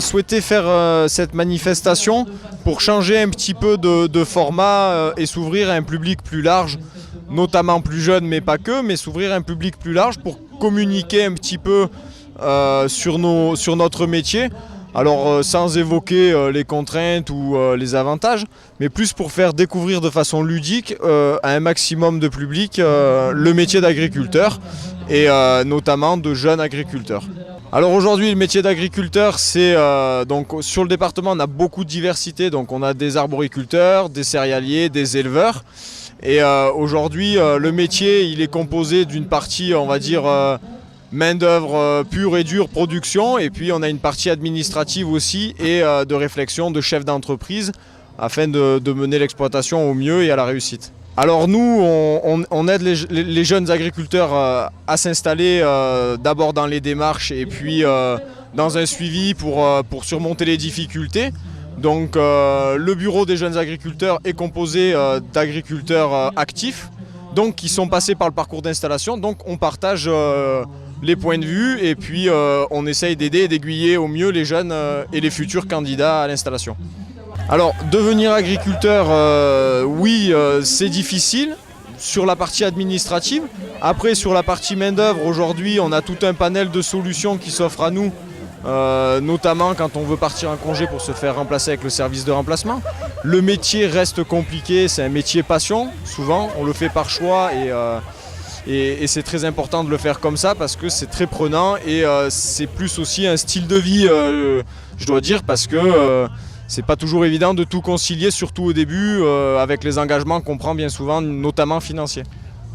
souhaité faire cette manifestation pour changer un petit peu de format et s'ouvrir à un public plus large, notamment plus jeune mais pas que, mais s'ouvrir à un public plus large pour communiquer un petit peu sur notre métier. Alors sans évoquer les contraintes ou les avantages, mais plus pour faire découvrir de façon ludique à un maximum de public le métier d'agriculteur et notamment de jeunes agriculteurs. Alors aujourd'hui le métier d'agriculteur, c'est donc sur le département on a beaucoup de diversité, donc on a des arboriculteurs, des céréaliers, des éleveurs. Et aujourd'hui le métier il est composé d'une partie on va dire main-d'œuvre pure et dure, production, et puis on a une partie administrative aussi et de réflexion de chef d'entreprise afin de mener l'exploitation au mieux et à la réussite. Alors nous, on aide les jeunes agriculteurs à s'installer d'abord dans les démarches et puis dans un suivi pour surmonter les difficultés. Donc le bureau des jeunes agriculteurs est composé d'agriculteurs actifs, donc qui sont passés par le parcours d'installation, donc on partage les points de vue et puis on essaye d'aider et d'aiguiller au mieux les jeunes et les futurs candidats à l'installation. Alors devenir agriculteur, oui c'est difficile sur la partie administrative. Après sur la partie main d'œuvre, aujourd'hui on a tout un panel de solutions qui s'offrent à nous, notamment quand on veut partir en congé pour se faire remplacer avec le service de remplacement. Le métier reste compliqué, c'est un métier passion, souvent on le fait par choix et c'est très important de le faire comme ça parce que c'est très prenant et c'est plus aussi un style de vie, je dois dire, parce que c'est pas toujours évident de tout concilier, surtout au début, avec les engagements qu'on prend bien souvent, notamment financiers.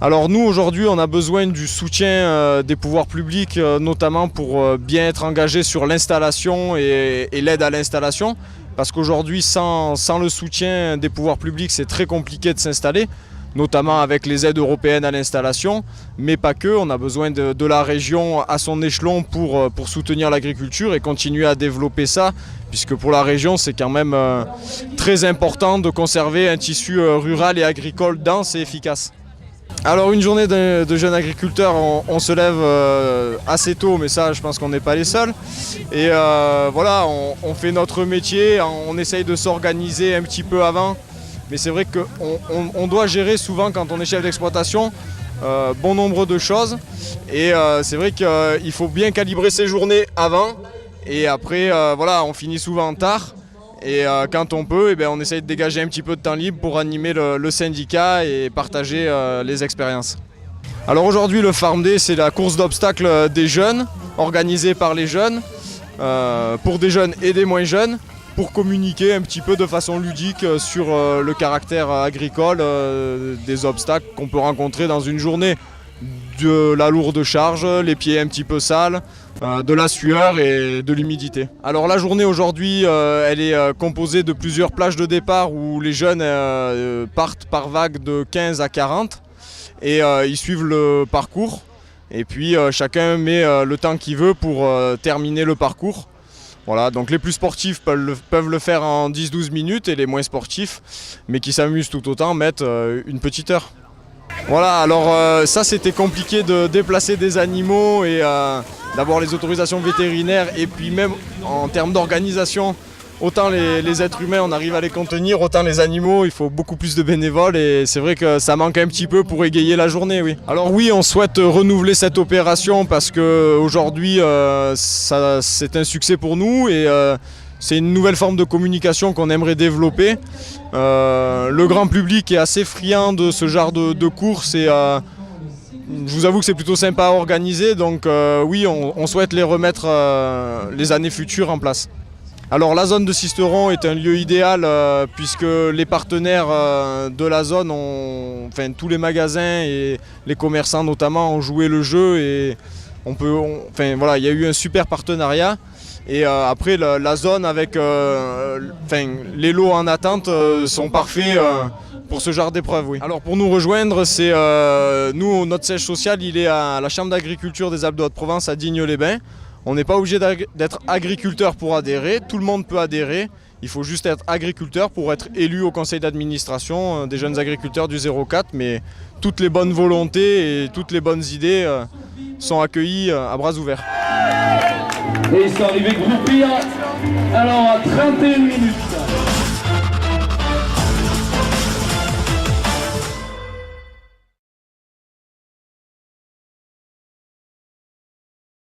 Alors nous aujourd'hui on a besoin du soutien des pouvoirs publics, notamment pour bien être engagé sur l'installation et l'aide à l'installation, parce qu'aujourd'hui sans le soutien des pouvoirs publics c'est très compliqué de s'installer, notamment avec les aides européennes à l'installation, mais pas que, on a besoin de la région à son échelon pour soutenir l'agriculture et continuer à développer ça, puisque pour la région c'est quand même très important de conserver un tissu rural et agricole dense et efficace. Alors une journée de jeunes agriculteurs, on se lève assez tôt, mais ça je pense qu'on n'est pas les seuls. Et voilà, on fait notre métier, on essaye de s'organiser un petit peu avant. Mais c'est vrai qu'on doit gérer souvent quand on est chef d'exploitation bon nombre de choses. Et c'est vrai qu'il faut bien calibrer ses journées avant. Et après, voilà, on finit souvent tard. Et quand on peut, on essaye de dégager un petit peu de temps libre pour animer le syndicat et partager les expériences. Alors aujourd'hui, le Farm Day, c'est la course d'obstacles des jeunes, organisée par les jeunes, pour des jeunes et des moins jeunes, pour communiquer un petit peu de façon ludique sur le caractère agricole des obstacles qu'on peut rencontrer dans une journée. De la lourde charge, les pieds un petit peu sales, de la sueur et de l'humidité. Alors la journée aujourd'hui, elle est composée de plusieurs plages de départ où les jeunes partent par vague de 15 à 40 et ils suivent le parcours. Et puis chacun met le temps qu'il veut pour terminer le parcours. Voilà, donc les plus sportifs peuvent le faire en 10-12 minutes et les moins sportifs, mais qui s'amusent tout autant, mettent une petite heure. Voilà, alors ça c'était compliqué de déplacer des animaux et d'avoir les autorisations vétérinaires et puis même en termes d'organisation, autant les êtres humains on arrive à les contenir, autant les animaux il faut beaucoup plus de bénévoles et c'est vrai que ça manque un petit peu pour égayer la journée, oui. Alors oui, on souhaite renouveler cette opération parce qu'aujourd'hui c'est un succès pour nous et c'est une nouvelle forme de communication qu'on aimerait développer. Le grand public est assez friand de ce genre de courses et je vous avoue que c'est plutôt sympa à organiser, donc oui, on souhaite les remettre les années futures en place. Alors la zone de Sisteron est un lieu idéal puisque les partenaires de la zone, enfin tous les magasins et les commerçants notamment ont joué le jeu et voilà, il y a eu un super partenariat. Et après la zone avec les lots en attente sont parfaits pour ce genre d'épreuve, oui. Alors pour nous rejoindre, c'est notre siège social il est à la Chambre d'agriculture des Alpes-de-Haute-Provence à Digne-les-Bains. On n'est pas obligé d'être agriculteur pour adhérer, tout le monde peut adhérer. Il faut juste être agriculteur pour être élu au conseil d'administration des jeunes agriculteurs du 04, mais toutes les bonnes volontés et toutes les bonnes idées sont accueillies à bras ouverts. Et ils sont arrivés groupés. Alors à 31 minutes.